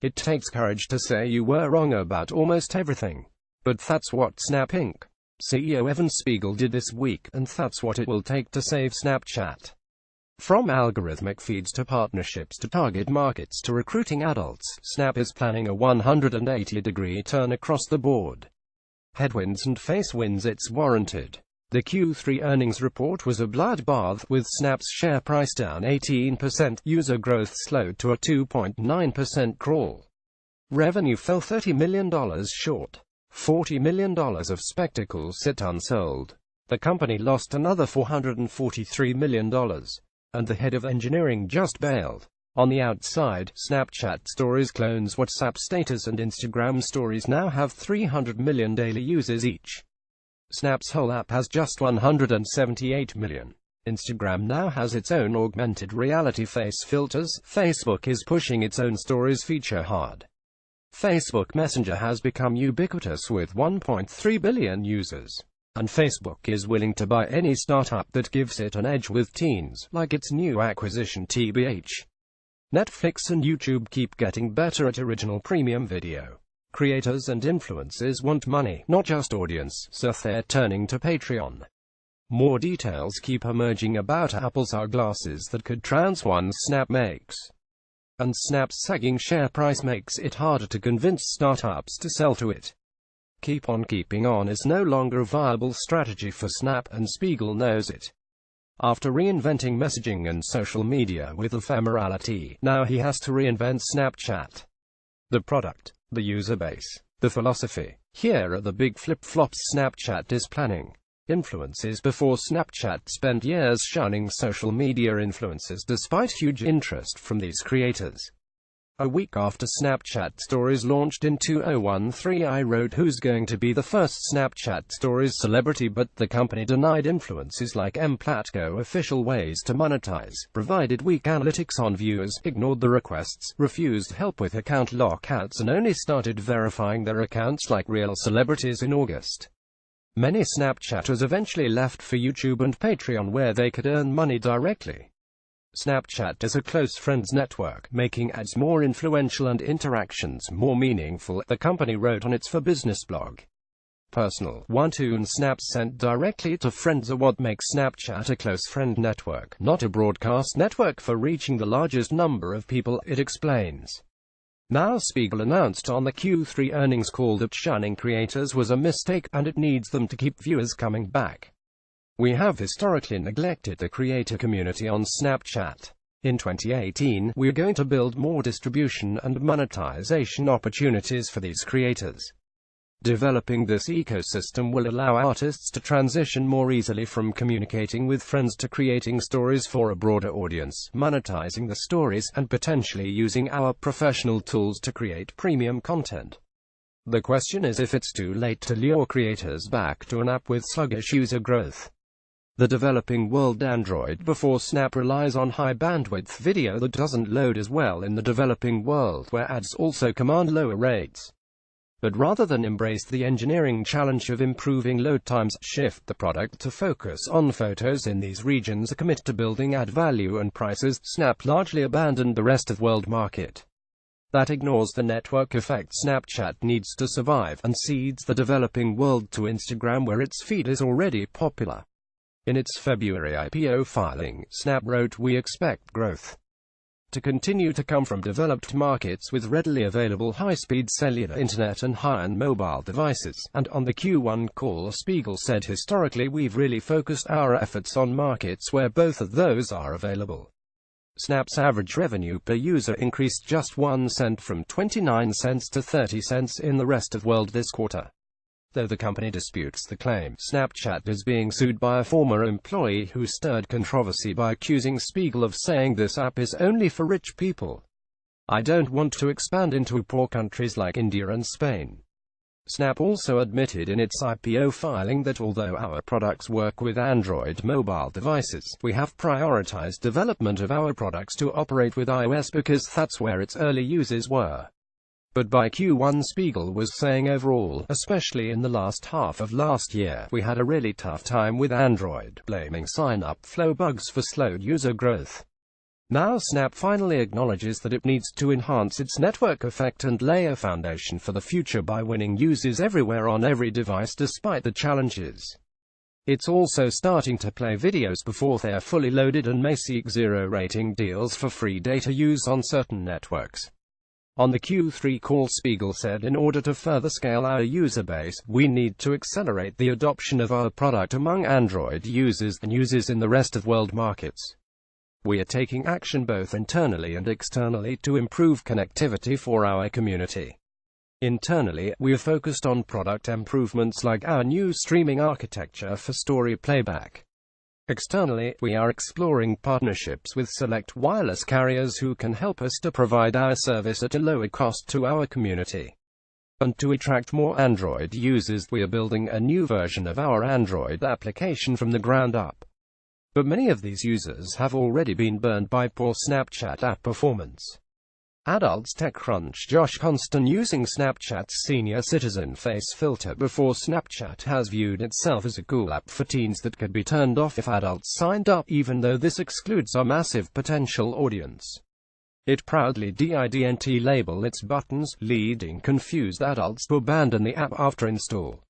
It takes courage to say you were wrong about almost everything. But that's what Snap Inc. CEO Evan Spiegel did this week, and that's what it will take to save Snapchat. From algorithmic feeds to partnerships to target markets to recruiting adults, Snap is planning a 180-degree turn across the board. Headwinds and face winds, it's warranted. The Q3 earnings report was a bloodbath, with Snap's share price down 18%, user growth slowed to a 2.9% crawl. Revenue fell $30 million short. $40 million of spectacles sit unsold. The company lost another $443 million. And the head of engineering just bailed. On the outside, Snapchat Stories clones WhatsApp Status, and Instagram Stories now have 300 million daily users each. Snap's whole app has just 178 million. Instagram now has its own augmented reality face filters. Facebook is pushing its own Stories feature hard. Facebook Messenger has become ubiquitous with 1.3 billion users. And Facebook is willing to buy any startup that gives it an edge with teens, like its new acquisition TBH. Netflix and YouTube keep getting better at original premium video. Creators and influencers want money, not just audience, so they're turning to Patreon. More details keep emerging about Apple's eyeglasses that could transform Snap makes. And Snap's sagging share price makes it harder to convince startups to sell to it. Keep on keeping on is no longer a viable strategy for Snap, and Spiegel knows it. After reinventing messaging and social media with ephemerality, now he has to reinvent Snapchat. The product, the user base, the philosophy. Here are the big flip-flops Snapchat is planning. Influences. Before Snapchat spent years shunning social media influencers despite huge interest from these creators. A week after Snapchat Stories launched in 2013, I wrote who's going to be the first Snapchat Stories celebrity, but the company denied influences like Platco official ways to monetize, provided weak analytics on viewers, ignored the requests, refused help with account lockouts, and only started verifying their accounts like real celebrities in August. Many Snapchatters eventually left for YouTube and Patreon, where they could earn money directly. Snapchat is a close friends network, making ads more influential and interactions more meaningful, the company wrote on its For Business blog. Personal one-to-one snaps sent directly to friends are what makes Snapchat a close friend network, not a broadcast network for reaching the largest number of people, it explains. Now Spiegel announced on the Q3 earnings call that shunning creators was a mistake, and it needs them to keep viewers coming back. We have historically neglected the creator community on Snapchat. In 2018, we're going to build more distribution and monetization opportunities for these creators. Developing this ecosystem will allow artists to transition more easily from communicating with friends to creating stories for a broader audience, monetizing the stories, and potentially using our professional tools to create premium content. The question is if it's too late to lure creators back to an app with sluggish user growth. The developing world Android before Snap relies on high-bandwidth video that doesn't load as well in the developing world, where ads also command lower rates. But rather than embrace the engineering challenge of improving load times, shift the product to focus on photos in these regions, commit to building ad value and prices, Snap largely abandoned the rest of world market. That ignores the network effect Snapchat needs to survive, and cedes the developing world to Instagram, where its feed is already popular. In its February IPO filing, Snap wrote, "We expect growth to continue to come from developed markets with readily available high-speed cellular internet and high-end mobile devices." And on the Q1 call, Spiegel said, "Historically, we've really focused our efforts on markets where both of those are available." Snap's average revenue per user increased just 1 cent from 29 cents to 30 cents in the rest of world this quarter. Though the company disputes the claim, Snapchat is being sued by a former employee who stirred controversy by accusing Spiegel of saying this app is only for rich people. "I don't want to expand into poor countries like India and Spain." Snap also admitted in its IPO filing that although our products work with Android mobile devices, we have prioritized development of our products to operate with iOS because that's where its early users were. But by Q1, Spiegel was saying overall, especially in the last half of last year, we had a really tough time with Android, blaming sign-up flow bugs for slowed user growth. Now Snap finally acknowledges that it needs to enhance its network effect and lay a foundation for the future by winning users everywhere on every device despite the challenges. It's also starting to play videos before they're fully loaded and may seek zero-rating deals for free data use on certain networks. On the Q3 call, Spiegel said, in order to further scale our user base, we need to accelerate the adoption of our product among Android users and users in the rest of world markets. We are taking action both internally and externally to improve connectivity for our community. Internally, we are focused on product improvements like our new streaming architecture for story playback. Externally, we are exploring partnerships with select wireless carriers who can help us to provide our service at a lower cost to our community. And to attract more Android users, we are building a new version of our Android application from the ground up. But many of these users have already been burned by poor Snapchat app performance. Adults TechCrunch Josh Constant using Snapchat's senior citizen face filter before Snapchat has viewed itself as a cool app for teens that could be turned off if adults signed up, even though this excludes our massive potential audience. It proudly didn't label its buttons, leading confused adults to abandon the app after install.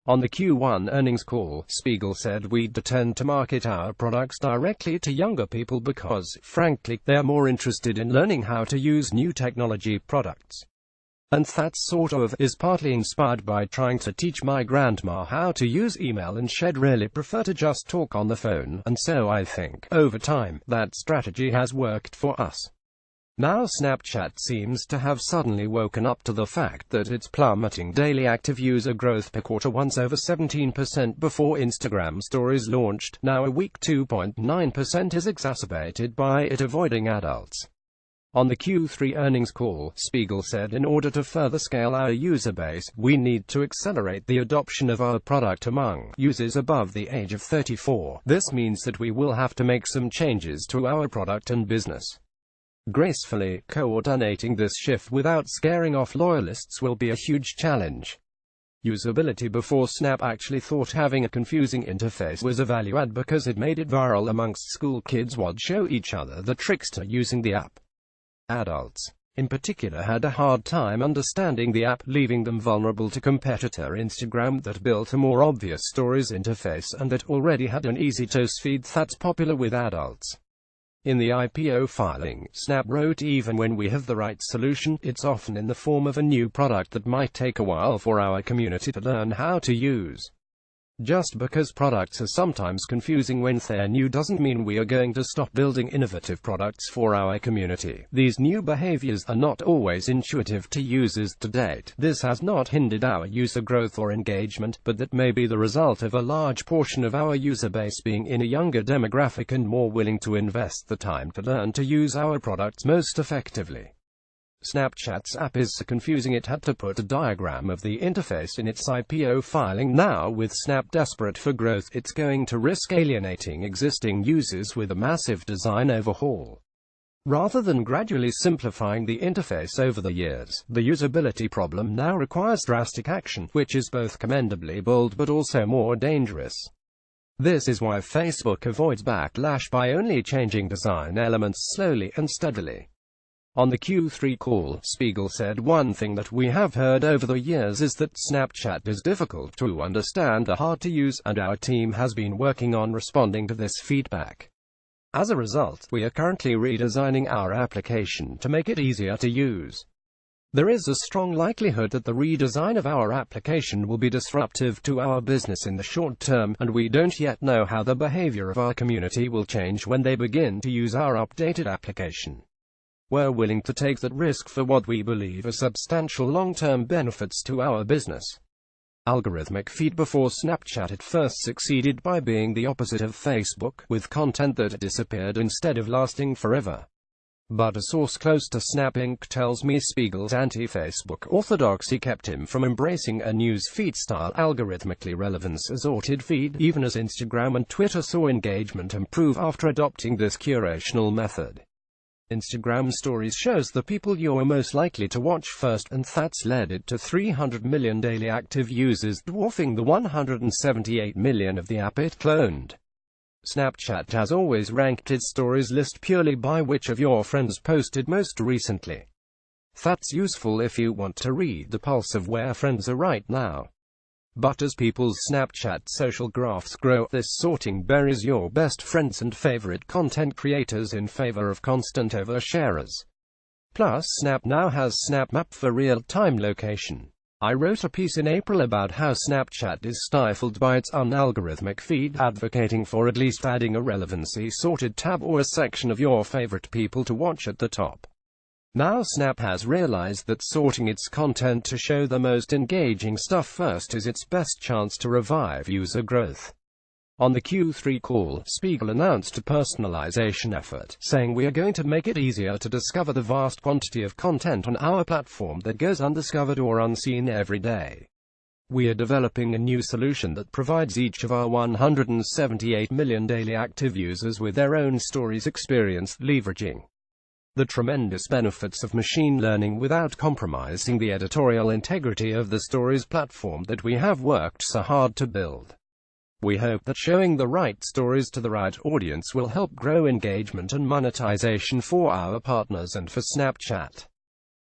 On the Q1 earnings call, Spiegel said we'd tend to market our products directly to younger people because, frankly, they're more interested in learning how to use new technology products. And that sort of is partly inspired by trying to teach my grandma how to use email, and she'd really prefer to just talk on the phone, and so I think, over time, that strategy has worked for us. Now Snapchat seems to have suddenly woken up to the fact that its plummeting daily active user growth per quarter, once over 17% before Instagram Stories launched, now a weak 2.9%, is exacerbated by it avoiding adults. On the Q3 earnings call, Spiegel said in order to further scale our user base, we need to accelerate the adoption of our product among users above the age of 34. This means that we will have to make some changes to our product and business. Gracefully coordinating this shift without scaring off loyalists will be a huge challenge. Usability before Snap actually thought having a confusing interface was a value add because it made it viral amongst school kids would show each other the tricks to using the app. Adults, in particular, had a hard time understanding the app, leaving them vulnerable to competitor Instagram that built a more obvious stories interface and that already had an easy-to-use feed that's popular with adults. In the IPO filing, Snap wrote, even when we have the right solution, it's often in the form of a new product that might take a while for our community to learn how to use. Just because products are sometimes confusing when they're new doesn't mean we are going to stop building innovative products for our community. These new behaviors are not always intuitive to users to date. This has not hindered our user growth or engagement, but that may be the result of a large portion of our user base being in a younger demographic and more willing to invest the time to learn to use our products most effectively. Snapchat's app is so confusing it had to put a diagram of the interface in its IPO filing. Now, with Snap desperate for growth, it's going to risk alienating existing users with a massive design overhaul. Rather than gradually simplifying the interface over the years, the usability problem now requires drastic action, which is both commendably bold but also more dangerous. This is why Facebook avoids backlash by only changing design elements slowly and steadily. On the Q3 call, Spiegel said one thing that we have heard over the years is that Snapchat is difficult to understand and hard to use, and our team has been working on responding to this feedback. As a result, we are currently redesigning our application to make it easier to use. There is a strong likelihood that the redesign of our application will be disruptive to our business in the short term, and we don't yet know how the behavior of our community will change when they begin to use our updated application. We're willing to take that risk for what we believe are substantial long-term benefits to our business. Algorithmic feed before Snapchat at first succeeded by being the opposite of Facebook, with content that disappeared instead of lasting forever. But a source close to Snap Inc. tells me Spiegel's anti-Facebook orthodoxy kept him from embracing a news feed-style algorithmically relevance-assorted feed, even as Instagram and Twitter saw engagement improve after adopting this curational method. Instagram Stories shows the people you're most likely to watch first, and that's led it to 300 million daily active users, dwarfing the 178 million of the app it cloned. Snapchat has always ranked its stories list purely by which of your friends posted most recently. That's useful if you want to read the pulse of where friends are right now. But as people's Snapchat social graphs grow, this sorting buries your best friends and favorite content creators in favor of constant oversharers. Plus, Snap now has Snap Map for real-time location. I wrote a piece in April about how Snapchat is stifled by its unalgorithmic feed, advocating for at least adding a relevancy sorted tab or a section of your favorite people to watch at the top. Now Snap has realized that sorting its content to show the most engaging stuff first is its best chance to revive user growth. On the Q3 call, Spiegel announced a personalization effort, saying we are going to make it easier to discover the vast quantity of content on our platform that goes undiscovered or unseen every day. We are developing a new solution that provides each of our 178 million daily active users with their own stories experience, leveraging the tremendous benefits of machine learning without compromising the editorial integrity of the stories platform that we have worked so hard to build. We hope that showing the right stories to the right audience will help grow engagement and monetization for our partners and for Snapchat.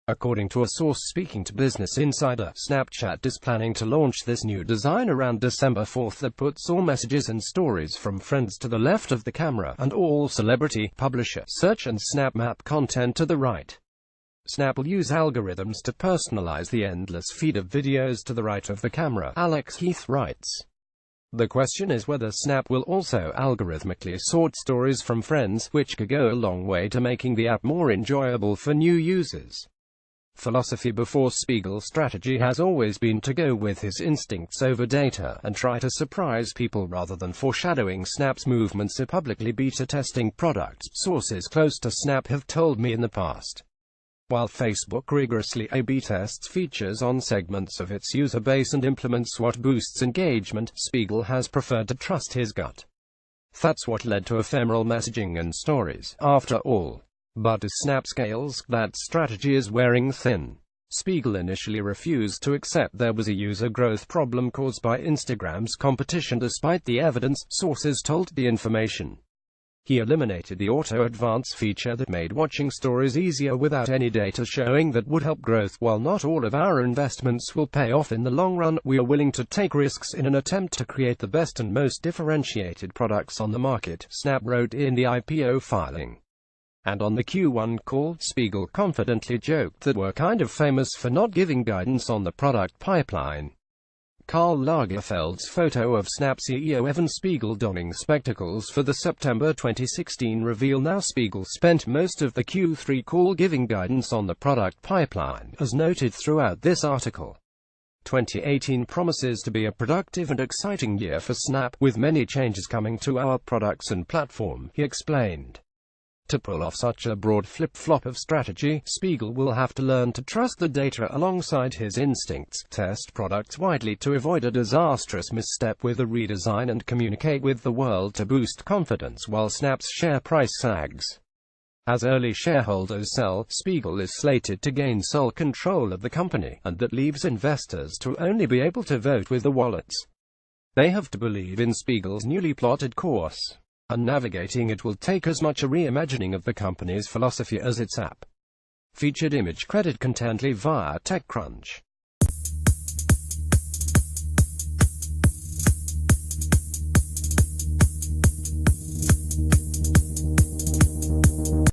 According to a source speaking to Business Insider, Snapchat is planning to launch this new design around December 4 that puts all messages and stories from friends to the left of the camera, and all celebrity, publisher, search and Snap Map content to the right. Snap will use algorithms to personalize the endless feed of videos to the right of the camera, Alex Heath writes. The question is whether Snap will also algorithmically sort stories from friends, which could go a long way to making the app more enjoyable for new users. Philosophy before Spiegel's strategy has always been to go with his instincts over data, and try to surprise people rather than foreshadowing Snap's movements or publicly beta testing products, sources close to Snap have told me in the past. While Facebook rigorously A/B tests features on segments of its user base and implements what boosts engagement, Spiegel has preferred to trust his gut. That's what led to ephemeral messaging and stories, after all. But as Snap scales, that strategy is wearing thin. Spiegel initially refused to accept there was a user growth problem caused by Instagram's competition despite the evidence, sources told The Information. He eliminated the auto-advance feature that made watching stories easier without any data showing that would help growth. While not all of our investments will pay off in the long run, we are willing to take risks in an attempt to create the best and most differentiated products on the market, Snap wrote in the IPO filing. And on the Q1 call, Spiegel confidently joked that we're kind of famous for not giving guidance on the product pipeline. Karl Lagerfeld's photo of Snap CEO Evan Spiegel donning spectacles for the September 2016 reveal. Now Spiegel spent most of the Q3 call giving guidance on the product pipeline, as noted throughout this article. 2018 promises to be a productive and exciting year for Snap, with many changes coming to our products and platform, he explained. To pull off such a broad flip-flop of strategy, Spiegel will have to learn to trust the data alongside his instincts, test products widely to avoid a disastrous misstep with a redesign, and communicate with the world to boost confidence while Snap's share price sags. As early shareholders sell, Spiegel is slated to gain sole control of the company, and that leaves investors to only be able to vote with their wallets. They have to believe in Spiegel's newly plotted course. And navigating it will take as much a reimagining of the company's philosophy as its app. Featured image credit content via TechCrunch.